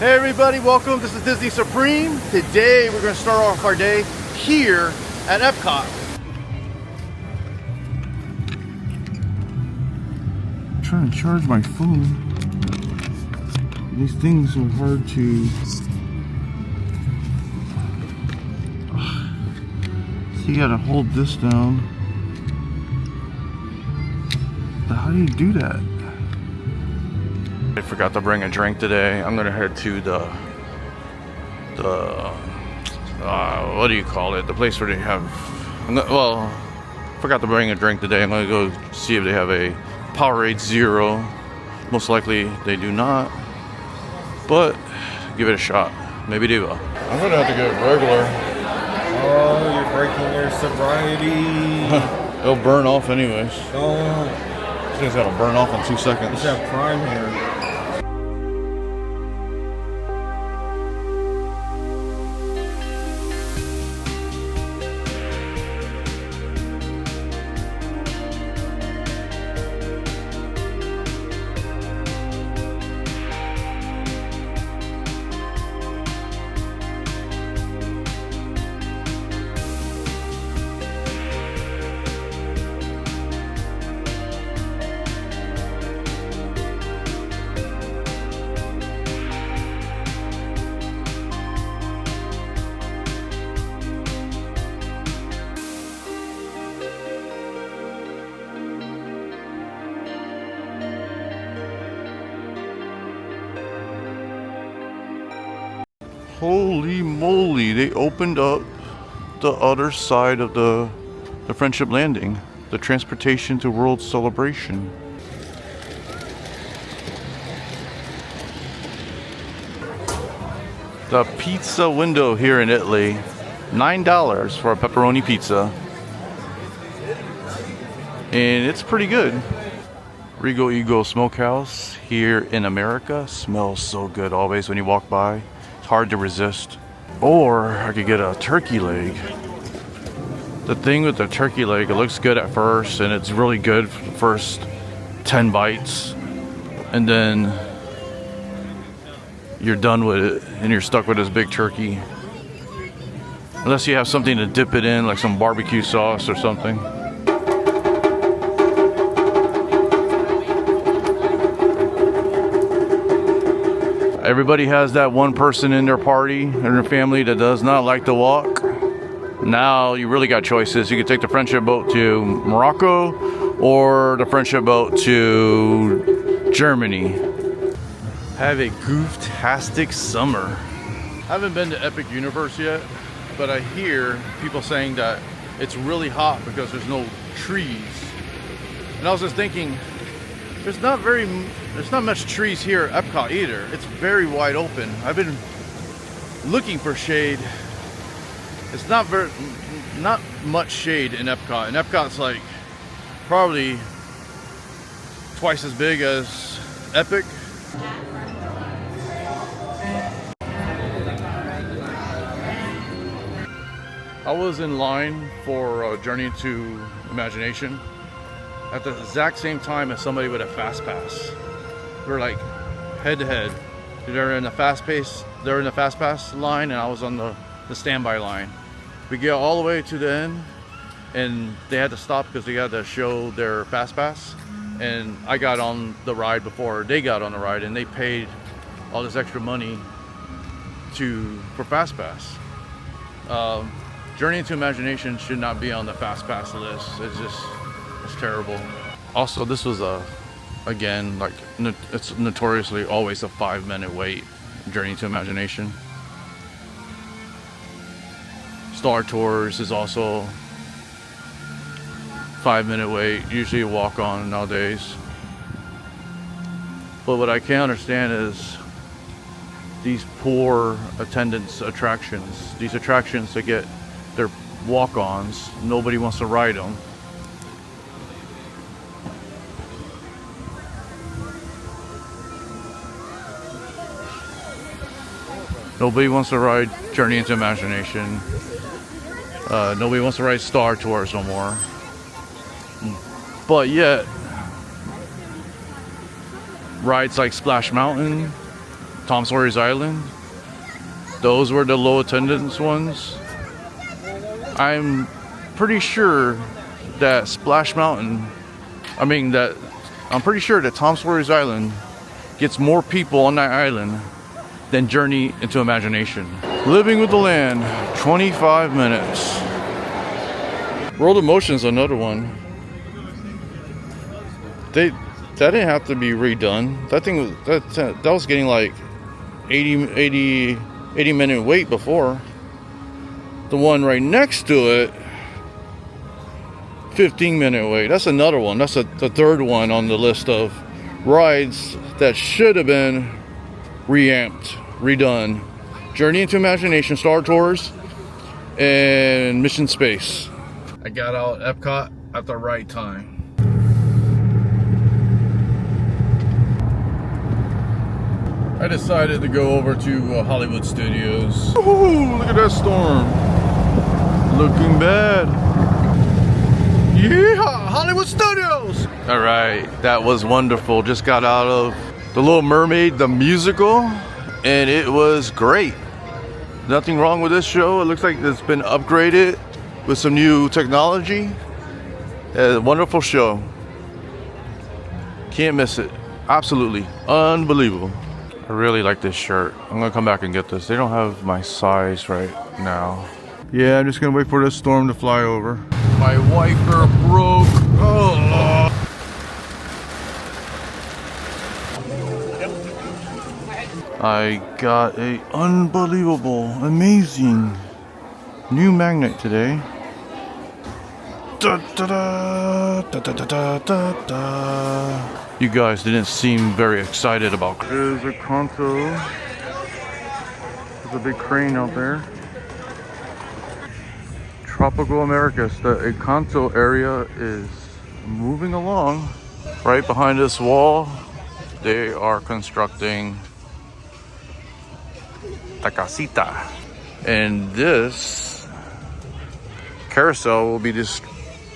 Hey everybody, welcome. This is Disney Supreme. Today we're going to start off our day here at Epcot. I'm trying to charge my phone. These things are hard to... So you gotta hold this down. How do you do that? I forgot to bring a drink today. I'm gonna head to the what do you call it? The place where they have, forgot to bring a drink today. I'm gonna go see if they have a Powerade Zero. Most likely they do not, but give it a shot. Maybe they will. I'm gonna have to get regular. Oh, you're breaking your sobriety. It'll burn off anyways. Oh. This thing's gotta burn off in 2 seconds. It's that prime here. Holy moly, they opened up the other side of the Friendship Landing, the Transportation to World Celebration. The pizza window here in Italy, $9 for a pepperoni pizza. And it's pretty good. Regal Eagle Smokehouse here in America smells so good always when you walk by. Hard to resist. Or I could get a turkey leg. The thing with the turkey leg, it looks good at first and it's really good for the first 10 bites, and then you're done with it and you're stuck with this big turkey, unless you have something to dip it in, like some barbecue sauce or something. Everybody has that one person in their party and their family that does not like to walk. Now you really got choices. You can take the friendship boat to Morocco or the friendship boat to Germany. Have a goof-tastic summer. I haven't been to Epic Universe yet, but I hear people saying that it's really hot because there's no trees. And I was just thinking, there's not much trees here at Epcot either. It's very wide open. I've been looking for shade. It's not much shade in Epcot. And Epcot's like probably twice as big as Epic. I was in line for Journey to Imagination at the exact same time as somebody with a fast pass. We were like head to head. They're in the fast pass line, and I was on the standby line. We get all the way to the end, and they had to stop because they had to show their fast pass. And I got on the ride before they got on the ride, and they paid all this extra money for fast pass. Journey into Imagination should not be on the fast pass list. It's terrible. Also, this was again, like, it's notoriously always a 5-minute wait. Journey to Imagination. Star Tours is also 5-minute wait. Usually a walk on nowadays. But what I can't understand is these poor attendance attractions. These attractions that get their walk-ons. Nobody wants to ride them. Nobody wants to ride Journey into Imagination. Nobody wants to ride Star Tours no more. But yet, rides like Splash Mountain, Tom Sawyer's Island. Those were the low attendance ones. I'm pretty sure that Splash Mountain, I'm pretty sure that Tom Sawyer's Island gets more people on that island than Journey into Imagination. Living with the Land, 25 minutes. World of Motion's another one. That didn't have to be redone. That thing was that was getting like 80 minute wait before. The one right next to it, 15-minute wait. That's another one. That's the third one on the list of rides that should have been reamped, redone. Journey into Imagination, Star Tours, and Mission Space. I got out Epcot at the right time. I decided to go over to Hollywood Studios. Ooh, look at that storm. Looking bad. Yeah, Hollywood Studios. All right, that was wonderful. Just got out of The Little Mermaid, the musical, and it was great. Nothing wrong with this show. It looks like it's been upgraded with some new technology. A wonderful show. Can't miss it. Absolutely unbelievable. I really like this shirt. I'm gonna come back and get this. They don't have my size right now. Yeah, I'm just gonna wait for this storm to fly over. My wiper broke. Oh. I got a unbelievable, amazing new magnet today. Da, da, da, da, da, da, da, da. You guys didn't seem very excited about it. There's a Kanto. There's a big crane out there. Tropical Americas. The Encanto area is moving along. Right behind this wall, they are constructing La Casita. And this carousel will be just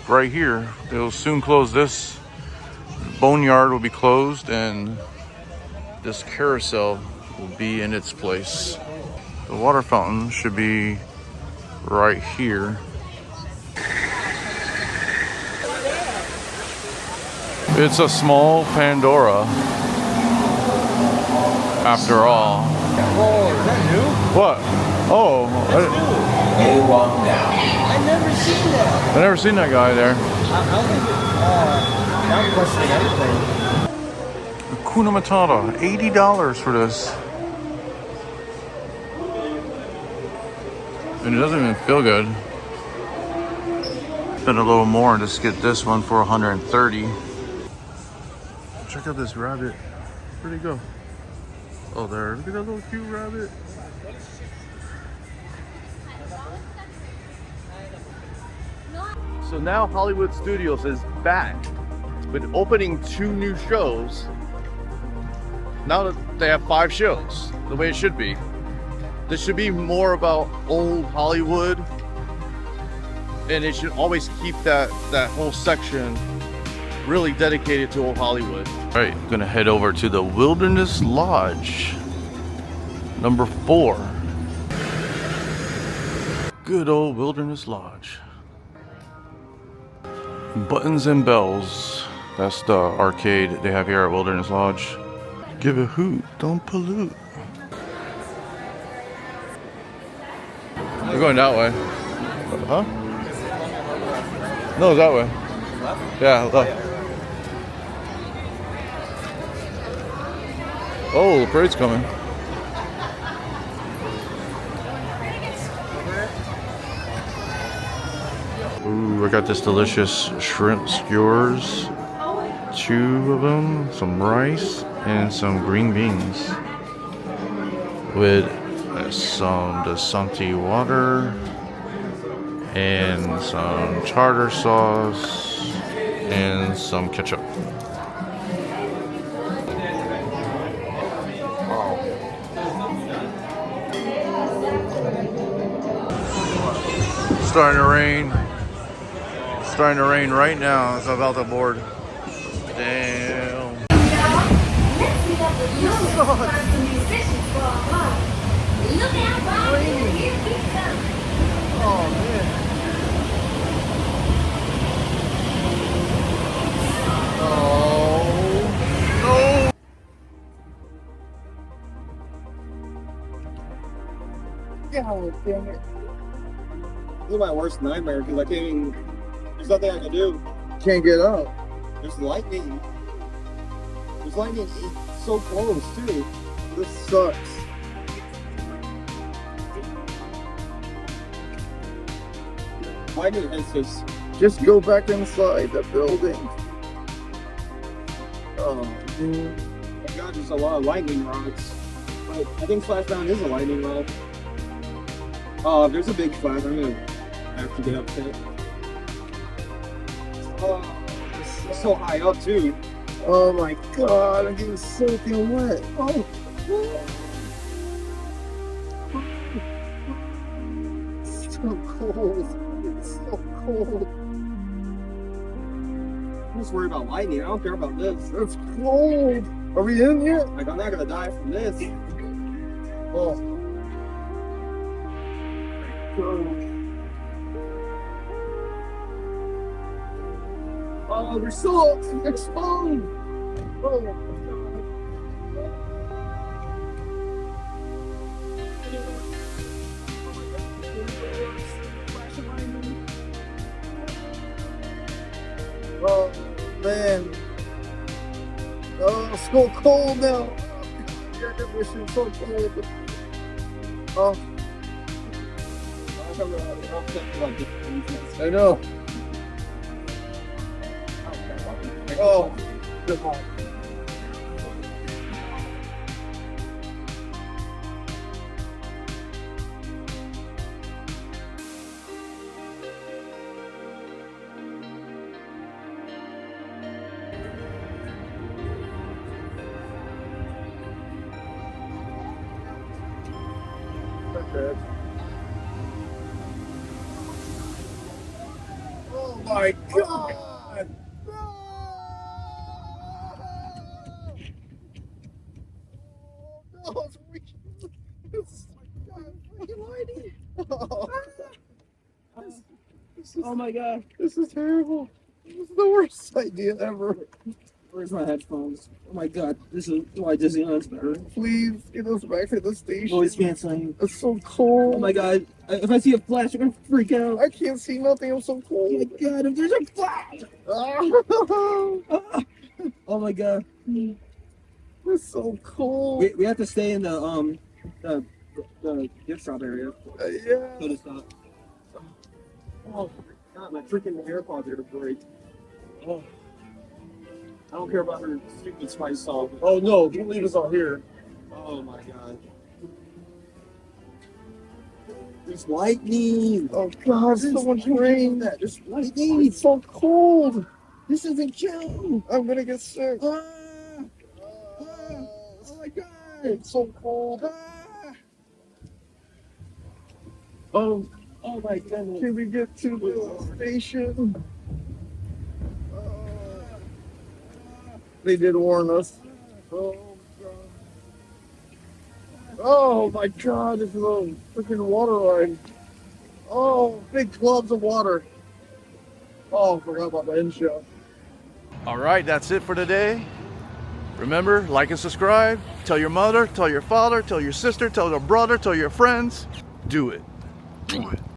right here. They'll soon close this. Boneyard will be closed and this carousel will be in its place. The water fountain should be right here. It's a small Pandora after all. Oh, is that new? What? Oh, I've never seen that. I never seen that guy there. I'm questioning everything. Hakuna Matata, $80 for this. And it doesn't even feel good. Spend a little more and just get this one for $130. Check out this rabbit. Where'd he go? Oh, there. Look at that little cute rabbit. So now Hollywood Studios is back with opening 2 new shows. Now that they have 5 shows, the way it should be. This should be more about old Hollywood, and it should always keep that whole section really dedicated to old Hollywood. All right, I'm gonna head over to the Wilderness Lodge, number 4. Good old Wilderness Lodge. Buttons and Bells. That's the arcade they have here at Wilderness Lodge. Give a hoot, don't pollute. We're going that way. Huh? No, that way. Yeah, left. Oh, the parade's coming. Ooh, I got this delicious shrimp skewers. 2 of them, some rice, and some green beans. With some Dasante water, and some tartar sauce, and some ketchup. Starting to rain. Starting to rain right now as I'm about to board. Damn. God damn it. This is my worst nightmare because I can't even. There's nothing I can do. Can't get up. There's lightning. There's lightning so close too. This sucks. Lightning hits us. Just go back inside the building. Oh, my God, there's a lot of lightning rods. But I think Splashdown is a lightning rod. Oh, if there's a big flash, I'm gonna have to get upset. Oh, it's so high up too. Oh my God, I'm getting soaking wet. Oh. It's so cold. It's so cold. I'm just worried about lightning. I don't care about this. It's cold. Are we in yet? Like, I'm not gonna die from this. Oh. Oh, we're so exposed. Oh my God. Oh man. Oh, it's so cold now. Air conditioning so cold. Oh. I know. Oh, good one. Okay. Oh my God! Oh, it's weak. It's lighting. Oh my God. This is terrible. This is the worst idea ever. Where's my headphones? Oh my God. This is why Disneyland's better. Please get us back to the station. Noise canceling. It's so cold. Oh my God. If I see a flash, I'm gonna freak out. I can't see nothing. I'm so cold. Oh my God. If there's a flash. Oh my God. It's so cold. We have to stay in the gift shop area. Yeah. So to stop. Oh God, my freaking AirPods are gonna break. Oh. I don't care about her stupid spice song. Oh no, don't leave us out here. Oh my God. There's lightning. Oh God, so much rain. There's lightning. It's so cold. This isn't chill. I'm gonna get sick. Oh my God. It's so cold. Oh my goodness. Can we get to the station? They did warn us. Oh God. Oh my God, this is a freaking water line. Oh, big globs of water. Oh, I forgot about the end shot. All right, that's it for today. Remember, like and subscribe. Tell your mother, tell your father, tell your sister, tell your brother, tell your friends. Do it. Do it.